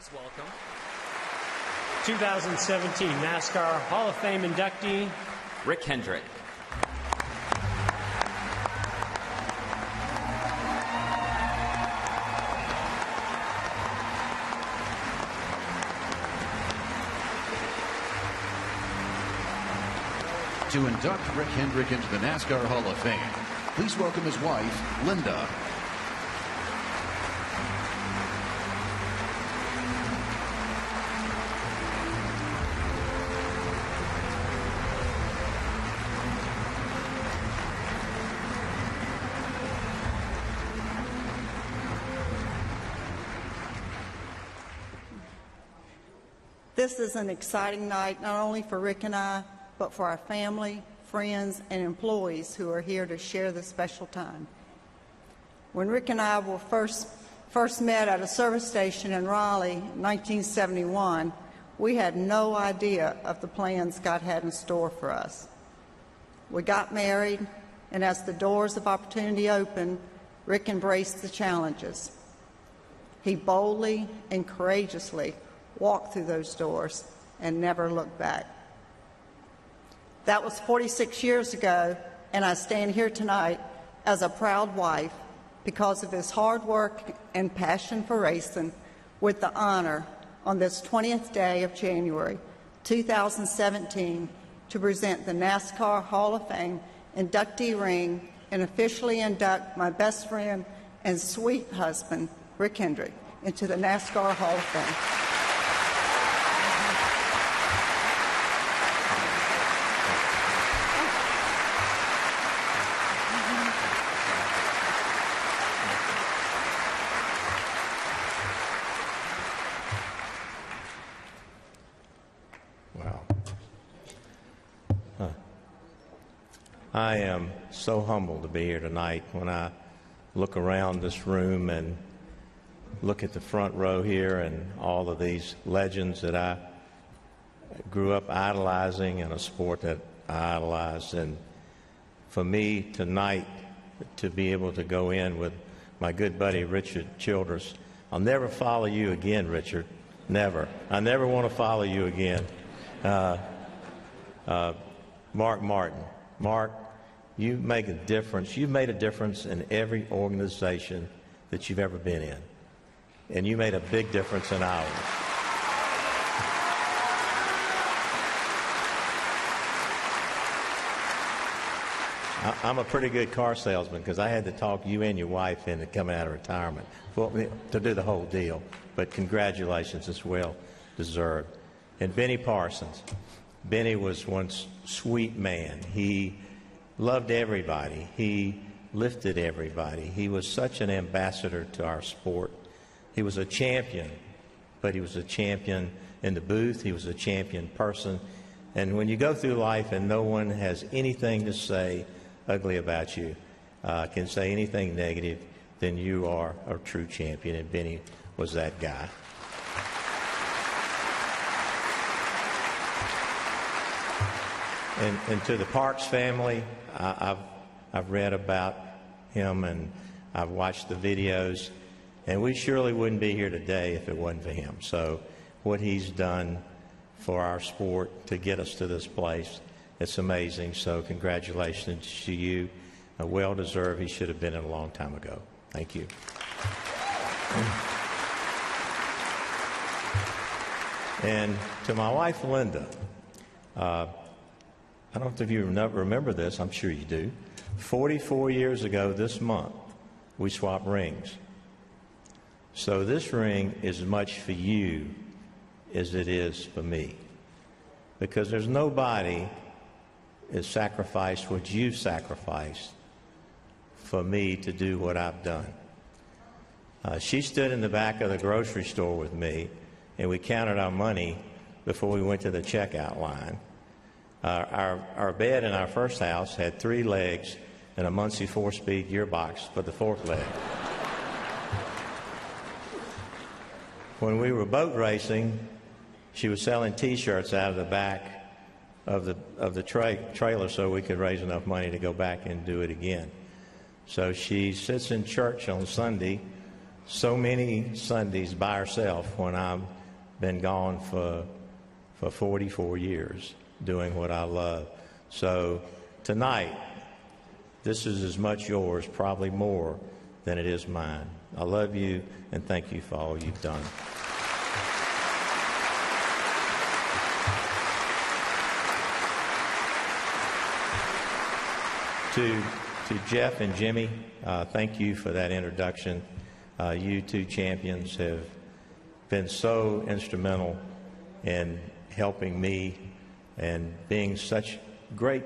Please welcome 2017 NASCAR Hall of Fame inductee, Rick Hendrick. To induct Rick Hendrick into the NASCAR Hall of Fame, please welcome his wife, Linda. This is an exciting night, not only for Rick and I, but for our family, friends, and employees who are here to share this special time. When Rick and I were first met at a service station in Raleigh in 1971, we had no idea of the plans God had in store for us. We got married, and as the doors of opportunity opened, Rick embraced the challenges. He boldly and courageously walked through those doors and never looked back. That was 46 years ago, and I stand here tonight as a proud wife because of his hard work and passion for racing, with the honor on this 20th day of January 2017 to present the NASCAR Hall of Fame inductee ring and officially induct my best friend and sweet husband, Rick Hendrick, into the NASCAR Hall of Fame. I am so humbled to be here tonight. When I look around this room and look at the front row here and all of these legends that I grew up idolizing in a sport that I idolized, and for me tonight to be able to go in with my good buddy Richard Childress. I'll never follow you again, Richard. Never. I never want to follow you again. Mark Martin. Mark, you make a difference. You've made a difference in every organization that you've ever been in. And you made a big difference in ours. I'm a pretty good car salesman because I had to talk you and your wife into coming out of retirement to do the whole deal. But congratulations, it's well deserved. And Benny Parsons. Benny was one sweet man. He loved everybody. He lifted everybody. He was such an ambassador to our sport. He was a champion, but he was a champion in the booth. He was a champion person. And when you go through life and no one has anything to say ugly about you, can say anything negative, then you are a true champion, and Benny was that guy. And to the Parks family, I've read about him and I've watched the videos, and we surely wouldn't be here today if it wasn't for him. So what he's done for our sport to get us to this place, it's amazing. So congratulations to you. Well deserved. He should have been in a long time ago. Thank you. And to my wife, Linda, I don't know if you remember this. I'm sure you do. 44 years ago this month, we swapped rings. So this ring is as much for you as it is for me, because there's nobody has sacrificed what you've sacrificed for me to do what I've done. She stood in the back of the grocery store with me, and we counted our money before we went to the checkout line. Our bed in our first house had 3 legs and a Muncie 4-speed gearbox for the 4th leg. When we were boat racing, she was selling T-shirts out of the back of the trailer so we could raise enough money to go back and do it again. So she sits in church on Sunday so many Sundays by herself when I've been gone for 44 years doing what I love. So tonight, this is as much yours, probably more, than it is mine. I love you, and thank you for all you've done. To Jeff and Jimmy, thank you for that introduction. You two champions have been so instrumental in helping me and being such great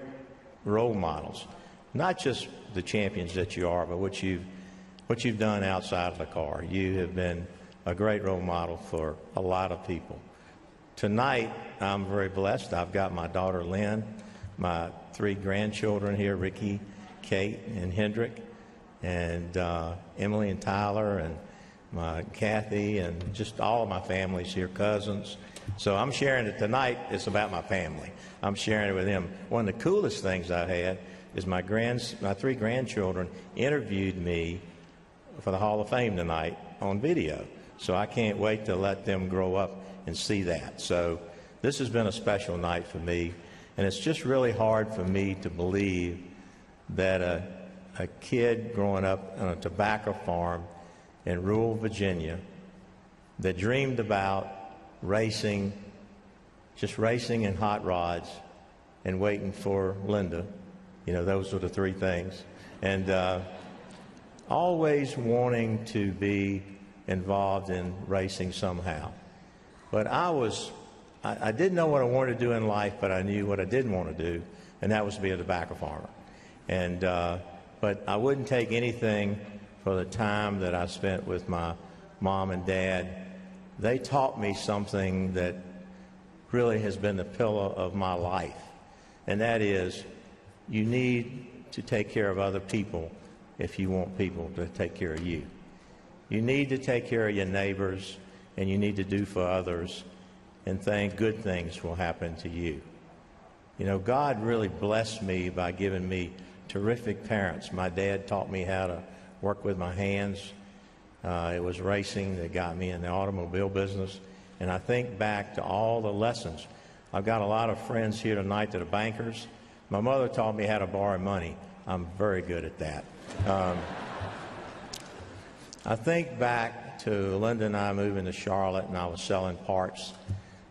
role models. Not just the champions that you are, but what you've done outside of the car. You have been a great role model for a lot of people. Tonight, I'm very blessed. I've got my daughter Lynn, my 3 grandchildren here, Ricky, Kate, and Hendrick, and Emily and Tyler, and my Kathy, and just all of my families here, cousins. So I'm sharing it tonight. It's about my family. I'm sharing it with them. One of the coolest things I had is my 3 grandchildren interviewed me for the Hall of Fame tonight on video. So I can't wait to let them grow up and see that. So this has been a special night for me, and it's just really hard for me to believe that a kid growing up on a tobacco farm in rural Virginia that dreamed about racing, just racing in hot rods and waiting for Linda, you know, those were the 3 things, and always wanting to be involved in racing somehow. But I didn't know what I wanted to do in life, but I knew what I didn't want to do, and that was to be a tobacco farmer. And but I wouldn't take anything for the time that I spent with my mom and dad. They taught me something that really has been the pillar of my life, and that is you need to take care of other people if you want people to take care of you. You need to take care of your neighbors, and you need to do for others, and good things will happen to you. You know, God really blessed me by giving me terrific parents. My dad taught me how to work with my hands. It was racing that got me in the automobile business. And I think back to all the lessons. I've got a lot of friends here tonight that are bankers. My mother taught me how to borrow money. I'm very good at that. I think back to Linda and I moving to Charlotte, and I was selling parts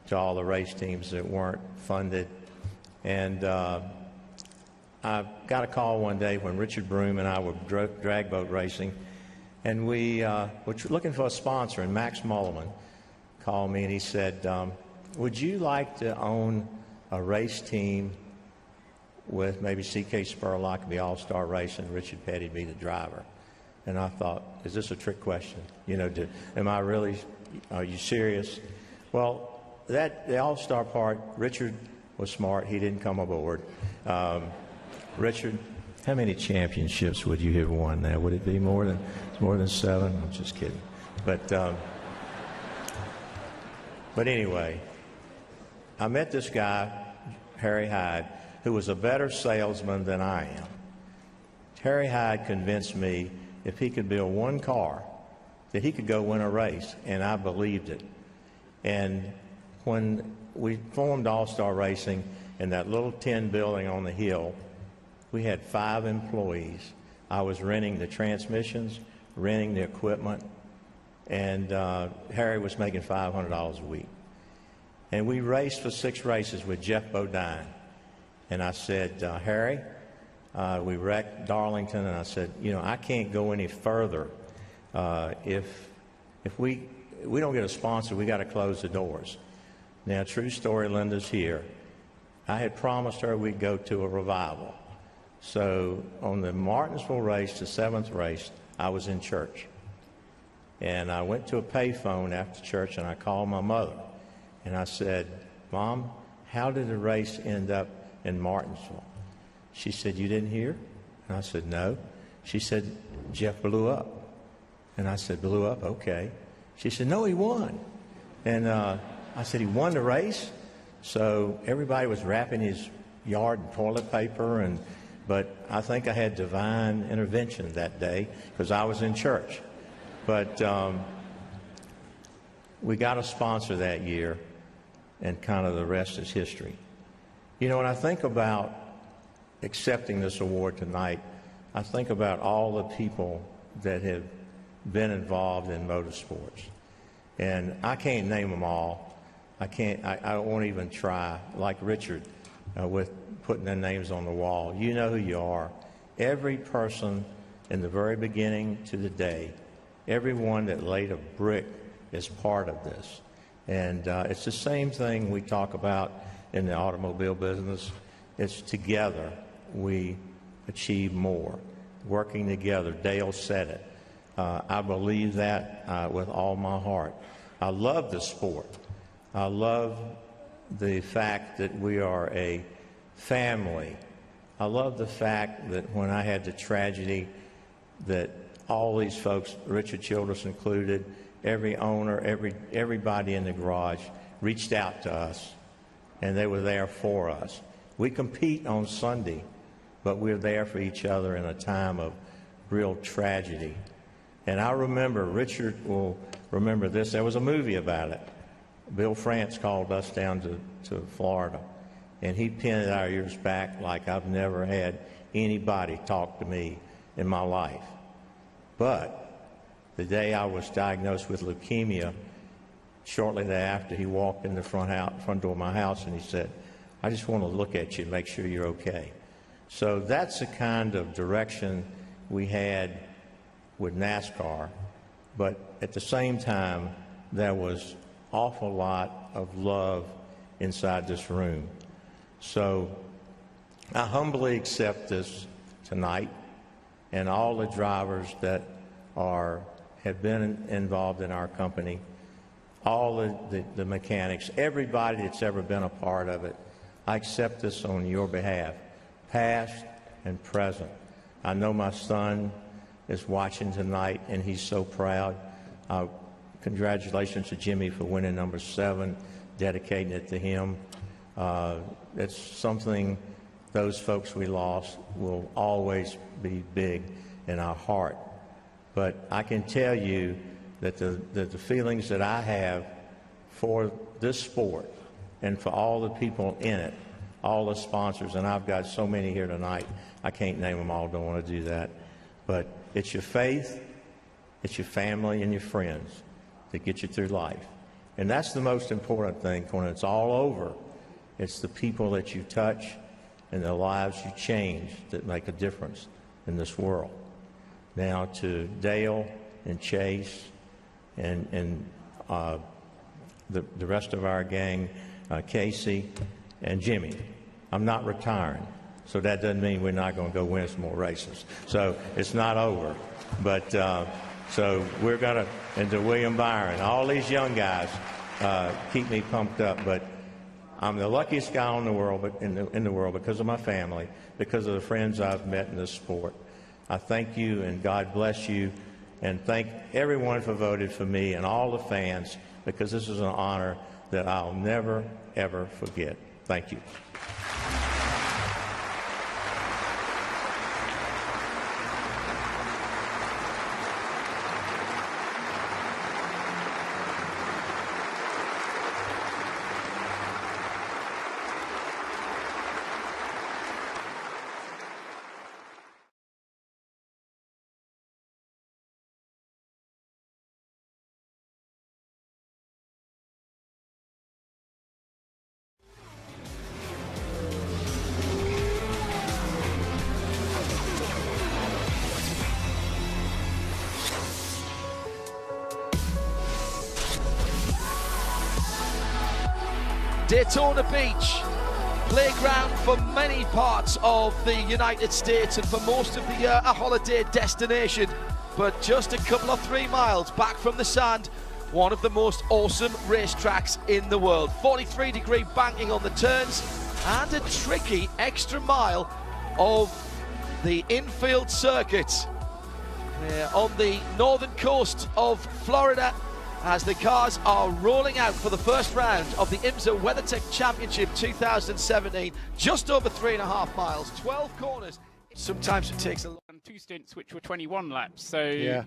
to all the race teams that weren't funded. And I got a call one day when Richard Broom and I were drag boat racing, and we were looking for a sponsor, and Max Mullen called me and he said, would you like to own a race team with maybe C.K. Spurlock, the All-Star Race, and Richard Petty be the driver? And I thought, is this a trick question? You know, are you serious? Well, the All-Star part, Richard was smart. He didn't come aboard. Richard, how many championships would you have won now? Would it be more than 7? I'm just kidding. But anyway, I met this guy, Harry Hyde, who was a better salesman than I am. Harry Hyde convinced me if he could build one car, that he could go win a race, and I believed it. And when we formed All-Star Racing in that little tin building on the hill, we had 5 employees. I was renting the transmissions, renting the equipment, and Harry was making $500 a week. And we raced for 6 races with Jeff Bodine. And I said, Harry, we wrecked Darlington, and I said, you know, I can't go any further. If we don't get a sponsor, we got to close the doors. Now, true story, Linda's here. I had promised her we'd go to a revival. So on the Martinsville race, the 7th race, I was in church. And I went to a payphone after church, and I called my mother. And I said, Mom, how did the race end up in Martinsville? She said, you didn't hear? And I said, no. She said, Jeff blew up. And I said, blew up? Okay. She said, no, he won. And I said, he won the race? So everybody was wrapping his yard in toilet paper, but I think I had divine intervention that day because I was in church. But we got a sponsor that year, and kind of the rest is history. You know, when I think about accepting this award tonight, I think about all the people that have been involved in motorsports. And I can't name them all. I won't even try, like Richard, with putting their names on the wall. You know who you are. Every person in the very beginning to the day, everyone that laid a brick is part of this. And it's the same thing we talk about in the automobile business. It's together we achieve more. Working together. Dale said it. I believe that with all my heart. I love the sport. I love the fact that we are a family. I love the fact that when I had the tragedy that all these folks, Richard Childress included, every owner, everybody in the garage reached out to us, and they were there for us. We compete on Sunday, but we're there for each other in a time of real tragedy. And I remember, Richard will remember this, there was a movie about it. Bill France called us down to Florida, and he pinned our ears back like I've never had anybody talk to me in my life. But the day I was diagnosed with leukemia, shortly thereafter, he walked in the front door of my house and he said, "I just want to look at you and make sure you're okay." So that's the kind of direction we had with NASCAR, but at the same time, there was awful lot of love inside this room. So I humbly accept this tonight, and all the drivers that have been involved in our company, all the mechanics, everybody that's ever been a part of it. I accept this on your behalf, past and present. I know my son is watching tonight, and he's so proud. Congratulations to Jimmy for winning number 7, dedicating it to him. It's something those folks we lost will always be big in our heart. But I can tell you that the feelings that I have for this sport and for all the people in it, all the sponsors, and I've got so many here tonight, I can't name them all, don't want to do that. But it's your faith, it's your family and your friends that get you through life. And that's the most important thing. When it's all over, it's the people that you touch and the lives you change that make a difference in this world. Now to Dale and Chase and the rest of our gang, Casey and Jimmy, I'm not retiring. So that doesn't mean we're not going to go win some more races. So it's not over. But so we're going to, and to William Byron, all these young guys keep me pumped up. But I'm the luckiest guy in the world, because of my family, because of the friends I've met in this sport. I thank you, and God bless you, and thank everyone for voting for me and all the fans, because this is an honor that I'll never, ever forget. Thank you. Daytona Beach, playground for many parts of the United States and for most of the year a holiday destination, but just a couple of 3 miles back from the sand, one of the most awesome racetracks in the world. 43-degree banking on the turns and a tricky extra mile of the infield circuit on the northern coast of Florida, as the cars are rolling out for the first round of the IMSA WeatherTech Championship 2017. Just over 3.5 miles, 12 corners. Sometimes it takes a long 2 stints which were 21 laps, so Yeah.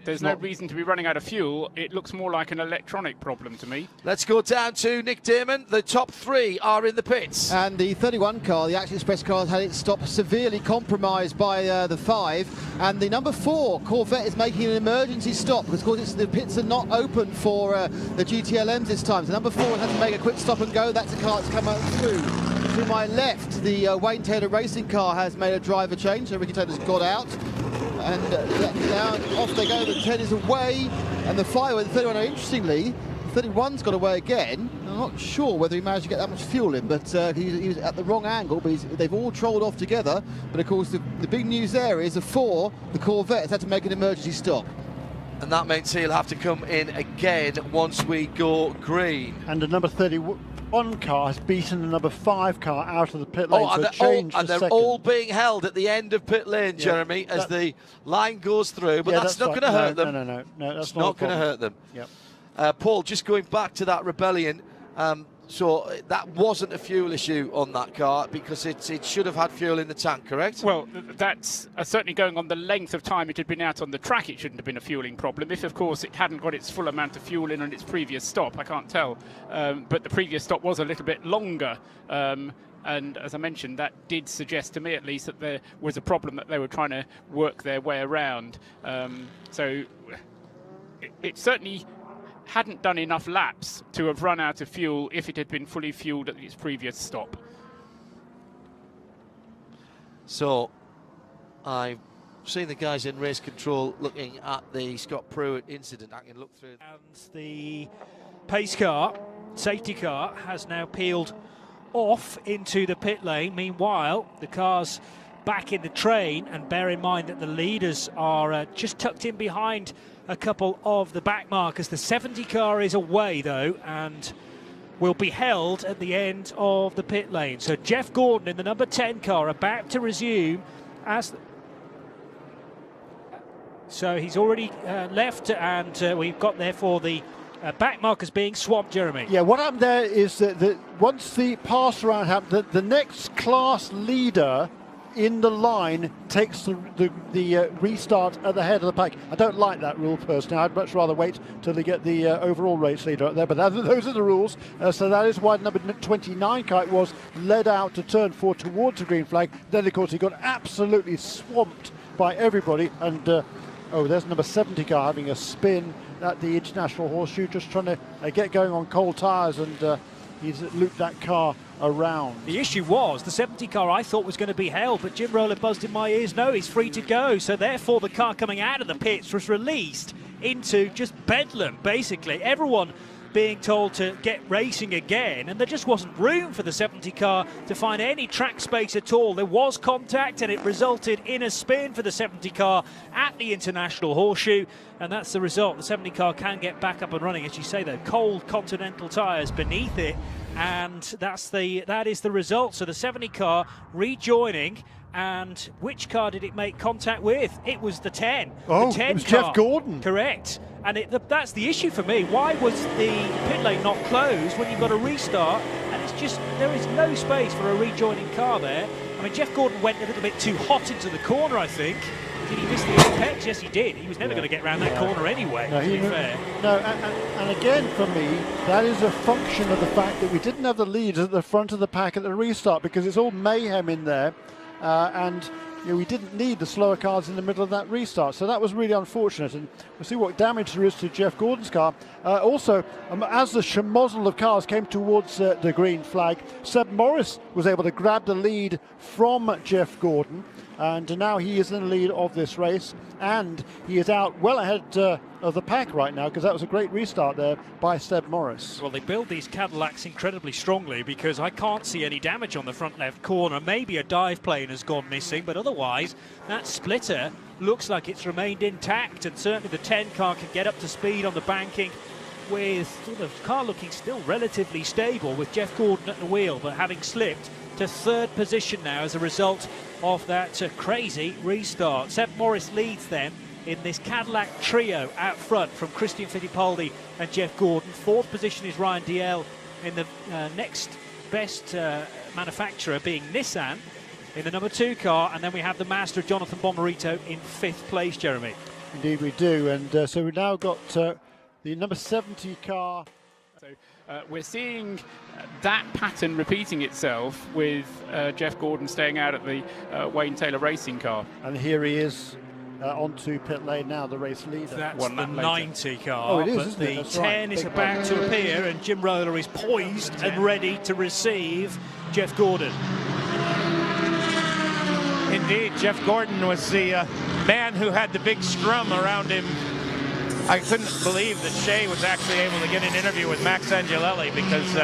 there's no reason to be running out of fuel. It looks more like an electronic problem to me. Let's go down to Nick Damon. The top 3 are in the pits. And the 31 car, the Action Express car, has had its stop severely compromised by the 5. And the number 4 Corvette is making an emergency stop because, of course, the pits are not open for the GTLMs this time. So number 4 has had to make a quick stop and go. That's a car that's come out through. To my left, the Wayne Taylor racing car has made a driver change, so Ricky Taylor's got out. And now off they go, the 10 is away, and the 5 and the 31 are, interestingly, the 31's got away again. I'm not sure whether he managed to get that much fuel in, but he was at the wrong angle, but they've all trolled off together. But of course, the big news there is the 4, the Corvette, has had to make an emergency stop. And that means he'll have to come in again once we go green. And the number 31 car has beaten the number 5 car out of the pit lane. And they're all being held at the end of pit lane, Jeremy, as the line goes through. But that's not going to hurt them. No, that's not going to hurt them. Yep. Paul, just going back to that rebellion, so that wasn't a fuel issue on that car because it should have had fuel in the tank, correct? Well, that's certainly going on the length of time it had been out on the track. It shouldn't have been a fueling problem. If, of course, it hadn't got its full amount of fuel in on its previous stop, I can't tell. But the previous stop was a little bit longer. And as I mentioned, that did suggest to me, at least, that there was a problem that they were trying to work their way around. So it certainly hadn't done enough laps to have run out of fuel if it had been fully fueled at its previous stop. So I've seen the guys in race control looking at the Scott Pruitt incident. I can look through. And the pace car, safety car, has now peeled off into the pit lane. Meanwhile, the car's back in the train, and bear in mind that the leaders are just tucked in behind a couple of the back markers. The 70 car is away though, and will be held at the end of the pit lane. So Jeff Gordon in the number 10 car about to resume so he's already left, and we've got therefore the back markers being swamped, Jeremy. Yeah, what happened there is that once the pass around happened, the next class leader in the line takes the restart at the head of the pack. I don't like that rule personally. I'd much rather wait till they get the overall race leader up there, but those are the rules. So that is why number 29 car was led out to turn 4 towards the green flag. Then, of course, he got absolutely swamped by everybody. And, there's number 70 car having a spin at the International Horseshoe, just trying to get going on cold tyres, and he's looped that car around. The issue was the 70 car I thought was going to be held, but Jim Rowland buzzed in my ears, no, he's free to go. So therefore the car coming out of the pits was released into just bedlam, basically. Everyone being told to get racing again, and there just wasn't room for the 70 car to find any track space at all. There was contact, and it resulted in a spin for the 70 car at the International Horseshoe, and that's the result. The 70 car can get back up and running, as you say, though, cold Continental tyres beneath it, and that is the result. So the 70 car rejoining. And which car did it make contact with? It was the 10. Oh, the 10 it was car. Jeff Gordon. Correct. And that's the issue for me. Why was the pit lane not closed when you've got a restart? And it's just, there is no space for a rejoining car there. I mean, Jeff Gordon went a little bit too hot into the corner, I think. Did he miss the apex? Yes, he did. He was never going to get around that corner anyway, to be fair. No, and again, for me, that is a function of the fact that we didn't have the leaders at the front of the pack at the restart, because it's all mayhem in there. And we didn't need the slower cars in the middle of that restart, so that was really unfortunate. And we'll see what damage there is to Jeff Gordon's car. Also, as the schmozzle of cars came towards the green flag, Seb Morris was able to grab the lead from Jeff Gordon, and now he is in the lead of this race, and he is out well ahead of the pack right now, because that was a great restart there by Seb Morris. Well, they build these Cadillacs incredibly strongly, because I can't see any damage on the front left corner. Maybe a dive plane has gone missing, but otherwise that splitter looks like it's remained intact, and certainly the 10 car can get up to speed on the banking with the car looking still relatively stable, with Jeff Gordon at the wheel, but having slipped to third position now as a result of that crazy restart. Seb Morris leads them in this Cadillac trio out front from Christian Fittipaldi and Jeff Gordon. Fourth position is Ryan DL in the next best manufacturer being Nissan. in the number 2 car, and then we have the master Jonathan Bomarito in 5th place, Jeremy. Indeed we do, and so we've now got the number 70 car. So we're seeing that pattern repeating itself with Jeff Gordon staying out at the Wayne Taylor racing car. And here he is onto pit lane now, the race leader. That's the 90 car. Oh, it is, but isn't the it? That's 10 right. is about to appear, and Jim Roller is poised and ready to receive Jeff Gordon. Indeed, Jeff Gordon was the man who had the big scrum around him. I couldn't believe that Shea was actually able to get an interview with Max Angelelli, because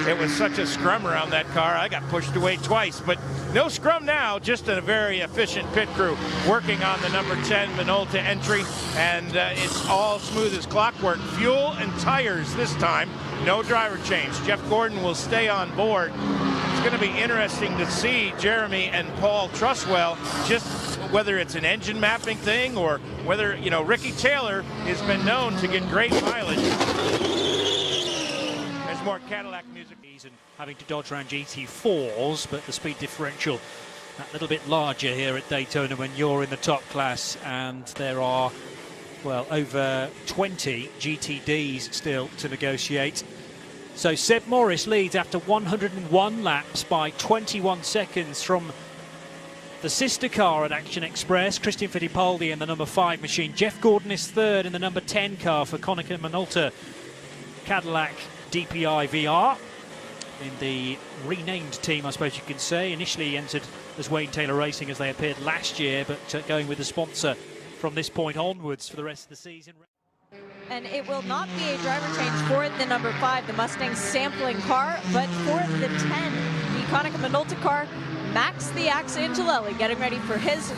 it was such a scrum around that car. I got pushed away twice, but no scrum now, just a very efficient pit crew working on the number 10 Minolta entry, and it's all smooth as clockwork. Fuel and tires this time, no driver change. Jeff Gordon will stay on board. It's going to be interesting to see Jeremy and Paul Truswell, just whether it's an engine mapping thing or whether, you know, Ricky Taylor has been known to get great mileage. There's more Cadillac music. And having to dodge around GT4s, but the speed differential that little bit larger here at Daytona when you're in the top class, and there are, well, over 20 GTDs still to negotiate. So Seb Morris leads after 101 laps by 21 seconds from the sister car at Action Express, Christian Fittipaldi in the number 5 machine. Jeff Gordon is 3rd in the number 10 car for Konica Minolta Cadillac DPi-V.R. in the renamed team, I suppose you could say. Initially entered as Wayne Taylor Racing as they appeared last year, but going with the sponsor from this point onwards for the rest of the season. And it will not be a driver change for the number 5, the Mustang sampling car, but for the 10, the Konica Minolta car, Max the Axe Angelelli getting ready for his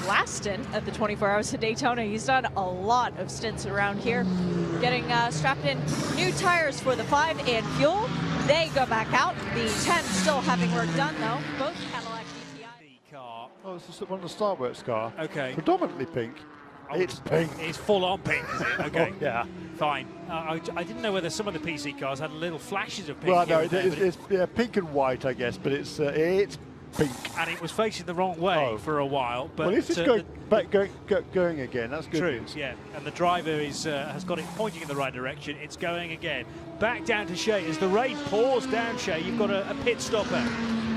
last stint at the 24 Hours of Daytona. He's done a lot of stints around here, getting strapped in new tires for the 5 and fuel. They go back out. The 10 still having work done, though. Both Cadillac DPi car. Oh, this is one of the Starworks car. Okay. Predominantly pink. Oh, it's pink. It's full on pink, is it? Okay. Oh, yeah. Fine. I didn't know whether some of the PC cars had little flashes of pink. Well, no, it's pink and white, I guess, but it's pink. And it was facing the wrong way for a while. But well, if it's going again, that's good. True, news. yeah. And the driver has got it pointing in the right direction. It's going again. Back down to Shea. As the rain pours down, Shea, you've got a pit stopper.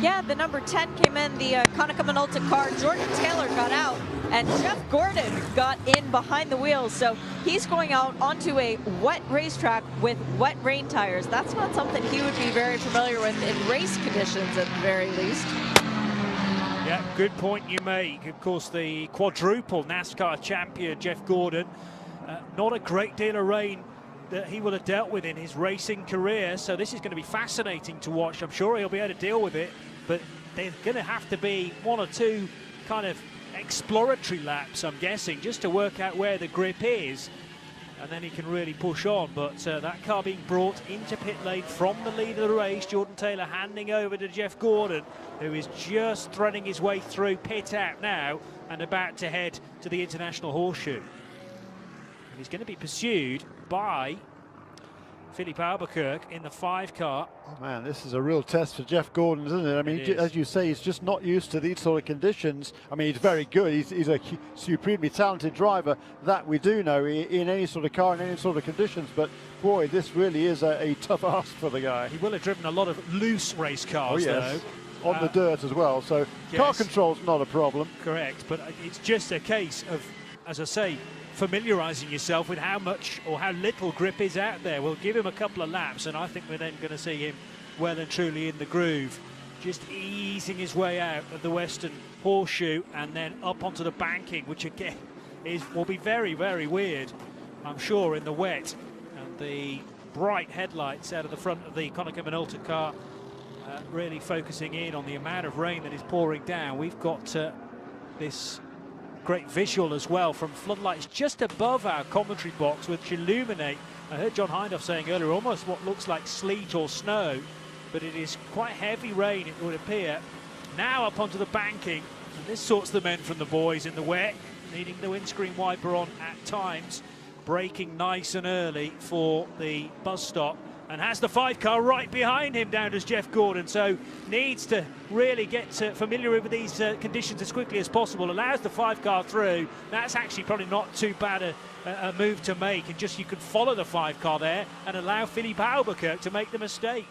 Yeah, the number 10 came in, the Konica Minolta car. Jordan Taylor got out, and Jeff Gordon got in behind the wheels. So he's going out onto a wet racetrack with wet rain tires. That's not something he would be very familiar with in race conditions, at the very least. Yeah, good point you make. Of course, the quadruple NASCAR champion, Jeff Gordon, not a great deal of rain that he will have dealt with in his racing career, so this is going to be fascinating to watch. I'm sure he'll be able to deal with it, but there's going to have to be 1 or 2 kind of exploratory laps, I'm guessing, just to work out where the grip is, and then he can really push on. But that car being brought into pit lane from the lead of the race, Jordan Taylor handing over to Jeff Gordon, who is just threading his way through pit out now and about to head to the International Horseshoe. And he's going to be pursued by Philippe Albuquerque in the 5 car. Oh man, this is a real test for Jeff Gordon, isn't it? I mean, as you say, he's just not used to these sort of conditions. I mean, he's very good. He's a supremely talented driver, that we do know, in any sort of car, in any sort of conditions. But boy, this really is a tough ask for the guy. He will have driven a lot of loose race cars, though. On the dirt as well, so yes. Car control's not a problem. Correct, but it's just a case of, as I say, familiarising yourself with how much or how little grip is out there. We'll give him a couple of laps, and I think we're then going to see him well and truly in the groove, just easing his way out of the Western Horseshoe and then up onto the banking, which again will be very, very weird, I'm sure, in the wet. And the bright headlights out of the front of the Konica Minolta car really focusing in on the amount of rain that is pouring down. We've got this great visual as well from floodlights just above our commentary box, which illuminate, I heard John Hindhaugh saying earlier, almost what looks like sleet or snow, but it is quite heavy rain, it would appear. Now up onto the banking, and this sorts the men from the boys in the wet, needing the windscreen wiper on at times, braking nice and early for the bus stop. and has the 5 car right behind him, down as Jeff Gordon, so needs to really get familiar with these conditions as quickly as possible. Allows the 5 car through. That's actually probably not too bad a move to make, and just you could follow the 5 car there and allow Philippe Albuquerque to make the mistake.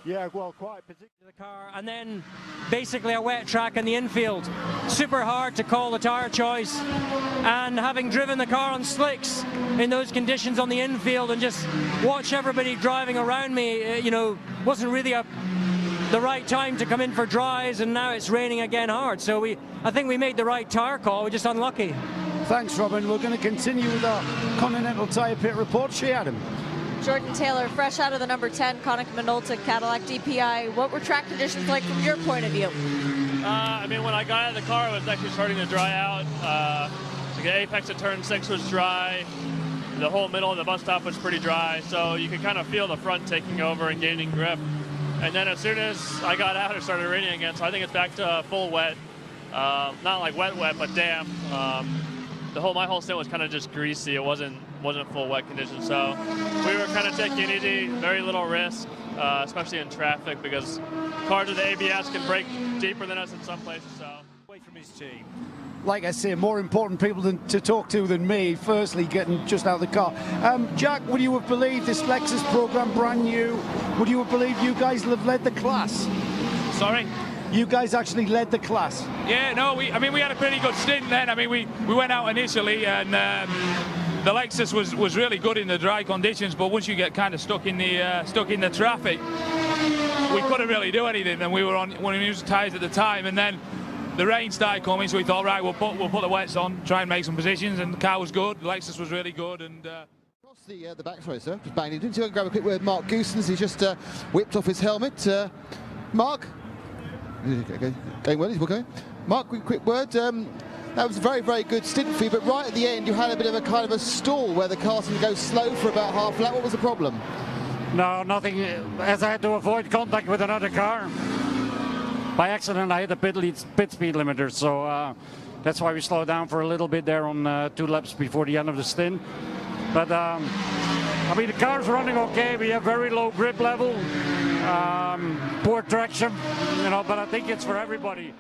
Yeah, well, quite particular car, and then basically a wet track in the infield. Super hard to call the tyre choice, and having driven the car on slicks in those conditions on the infield and just watch everybody driving around me, you know, wasn't really the right time to come in for dries, and now it's raining again hard. So I think we made the right tyre call, we're just unlucky. Thanks, Robin. We're going to continue with our Continental Tyre Pit report. Sheehan. Jordan Taylor, fresh out of the number 10 Konica Minolta Cadillac DPi. What were track conditions like from your point of view? I mean, when I got out of the car, it was actually starting to dry out. The apex of turn 6 was dry. The whole middle of the bus stop was pretty dry, so you could kind of feel the front taking over and gaining grip. And then as soon as I got out, it started raining again, so I think it's back to full wet. Not like wet, but damp. My whole stint was kind of just greasy. It wasn't full wet conditions, so we were kind of taking it easy, very little risk, especially in traffic, because cars with the ABS can brake deeper than us in some places. So away from his team. Like I say, more important people to talk to than me. Firstly, getting just out of the car. Jack, would you have believed this Lexus program, brand new? Would you have believed you guys have led the class? Sorry? You guys actually led the class. Yeah, no, we had a pretty good stint then. I mean, we went out initially, and the Lexus was really good in the dry conditions, but once you get kind of stuck in the traffic, we couldn't really do anything, and we were on one of the tyres at the time, and then the rain started coming, so we thought, right, we'll put the wets on, try and make some positions, and the car was good, the Lexus was really good, and across the back, sorry sir, just banging. Didn't you grab a quick word, Mark Goosens? He just whipped off his helmet. Mark, going well, he's okay. Mark, quick word. That was a very, very good stint for you, but right at the end you had a bit of a kind of a stall where the car seemed to go slow for about half lap. What was the problem? No, nothing, as I had to avoid contact with another car. By accident I hit the pit speed limiter, so that's why we slowed down for a little bit there on 2 laps before the end of the stint. But I mean, the car's running okay. We have very low grip level, poor traction, you know, but I think it's for everybody.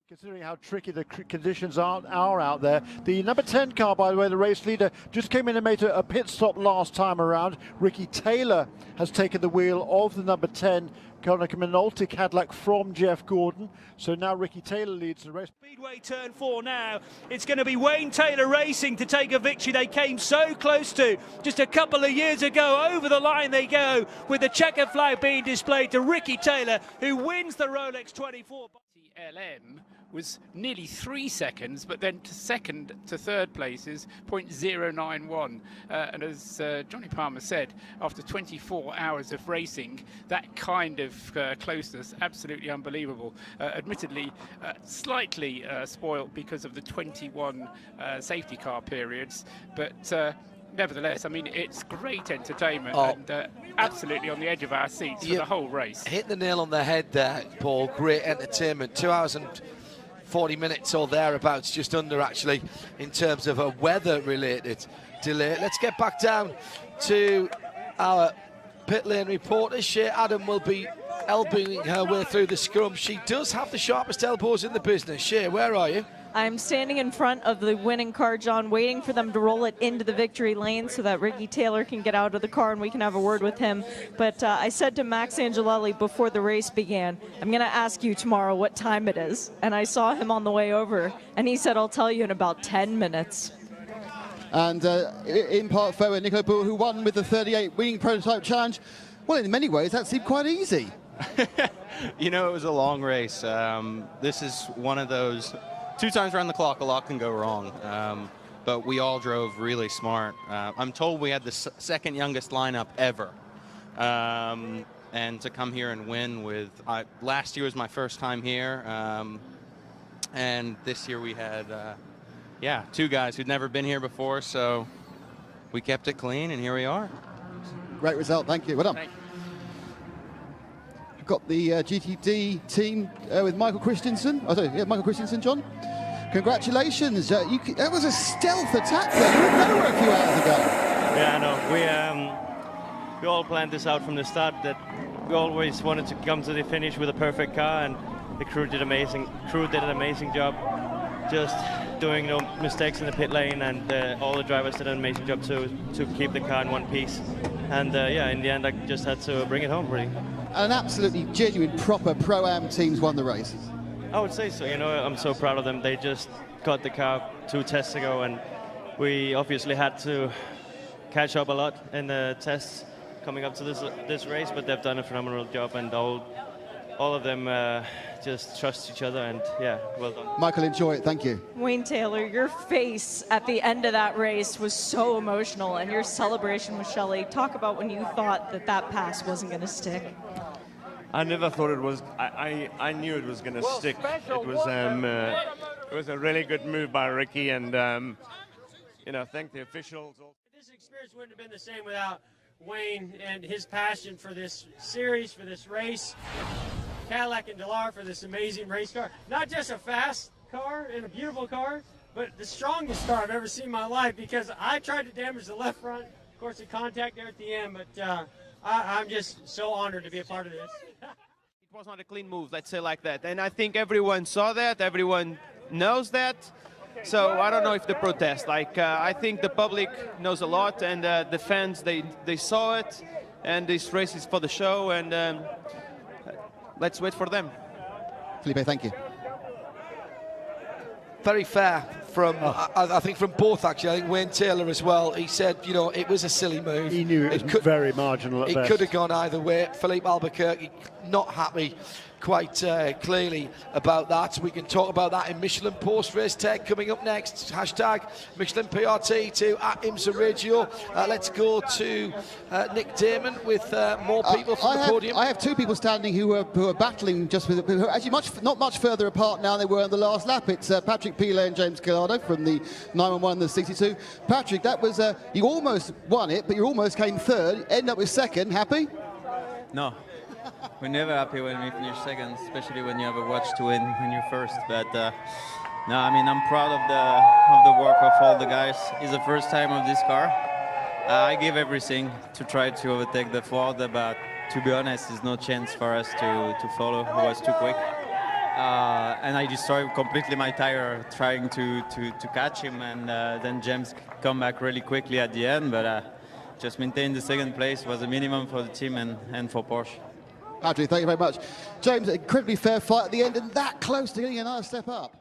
Considering how tricky the conditions are out there. The number 10 car, by the way, the race leader, just came in and made a pit stop last time around. Ricky Taylor has taken the wheel of the number 10 Konica Minolta Cadillac from Jeff Gordon. So now Ricky Taylor leads the race. Speedway turn 4 now. It's going to be Wayne Taylor Racing to take a victory they came so close to just a couple of years ago. Over the line they go with the checkered flag being displayed to Ricky Taylor, who wins the Rolex 24. LM was nearly 3 seconds, but then second to third places 0.091, and as Johnny Palmer said, after 24 hours of racing, that kind of closeness, absolutely unbelievable. Admittedly slightly spoilt because of the 21 safety car periods, but nevertheless, I mean, it's great entertainment and absolutely on the edge of our seats for the whole race. Hit the nail on the head there, Paul. Great entertainment. 2 hours and 40 minutes or thereabouts, just under actually, in terms of a weather-related delay. Let's get back down to our pit lane reporter. Shea Adam will be elbowing her way through the scrum. She does have the sharpest elbows in the business. Shea, where are you? I'm standing in front of the winning car, John, waiting for them to roll it into the victory lane so that Ricky Taylor can get out of the car and we can have a word with him. But I said to Max Angelelli before the race began, I'm going to ask you tomorrow what time it is. And I saw him on the way over, and he said, I'll tell you in about 10 minutes. And in part forward, Nico Bull, who won with the 38 winning prototype challenge. Well, in many ways, that seemed quite easy. You know, it was a long race. This is one of those... 2 times around the clock, a lot can go wrong, but we all drove really smart. I'm told we had the second youngest lineup ever, and to come here and win with, last year was my first time here, and this year we had, 2 guys who'd never been here before, so we kept it clean, and here we are. Great result, thank you, well done. Thank you. Got the GTD team with Michael Christensen. Oh, sorry, yeah, Michael Christensen, John. Congratulations. That was a stealth attack there. You were nowhere a few hours ago. Yeah, I know. we all planned this out from the start, that we always wanted to come to the finish with a perfect car, and the crew did an amazing job, just doing no mistakes in the pit lane, and all the drivers did an amazing job to keep the car in one piece. And yeah, in the end, I just had to bring it home, really. And an absolutely genuine, proper Pro-Am teams won the race. I would say so. You know, I'm so proud of them. They just got the car 2 tests ago, and we obviously had to catch up a lot in the tests coming up to this race, but they've done a phenomenal job, and all of them just trust each other, and yeah, well done. Michael, enjoy it. Thank you. Wayne Taylor, your face at the end of that race was so emotional, and your celebration with Shelley. Talk about when you thought that pass wasn't going to stick. I never thought it was. I knew it was going to stick. It was a really good move by Ricky, and you know, thank the officials. This experience wouldn't have been the same without Wayne and his passion for this series, for this race. Cadillac and DeLar for this amazing race car. Not just a fast car and a beautiful car, but the strongest car I've ever seen in my life, because I tried to damage the left front. Of course, the contact there at the end, but I'm just so honored to be a part of this. It was not a clean move, let's say like that. And I think everyone saw that, everyone knows that. So I don't know if the protest, I think the public knows a lot, and the fans, they saw it, and this race is for the show, and let's wait for them. Felipe, thank you. Very fair from, I think, from both, actually. I think Wayne Taylor as well. He said, you know, it was a silly move. He knew it was very marginal at best. It could have gone either way. Philippe Albuquerque not happy quite clearly about that. We can talk about that in Michelin post-race tech coming up next. Hashtag Michelin PRT to at IMSA Radio. Let's go to Nick Damon with more people from the podium. I have 2 people standing who are battling just with, who are actually not much further apart now than they were in the last lap. It's Patrick Pilet and James Collado from the 911 and the 62. Patrick, that was you almost won it, but you almost came third. End up with second. Happy? No. We're never happy when we finish second, especially when you have a watch to win when you're first. But no, I mean, I'm proud of the work of all the guys. It's the first time of this car. I gave everything to try to overtake the Ford, but to be honest, there's no chance for us to follow. It was too quick. And I destroyed completely my tire trying to catch him, and then James come back really quickly at the end, but just maintain the second place was a minimum for the team and for Porsche. Patrick, thank you very much. James, incredibly fair fight at the end, and that close to getting another step up.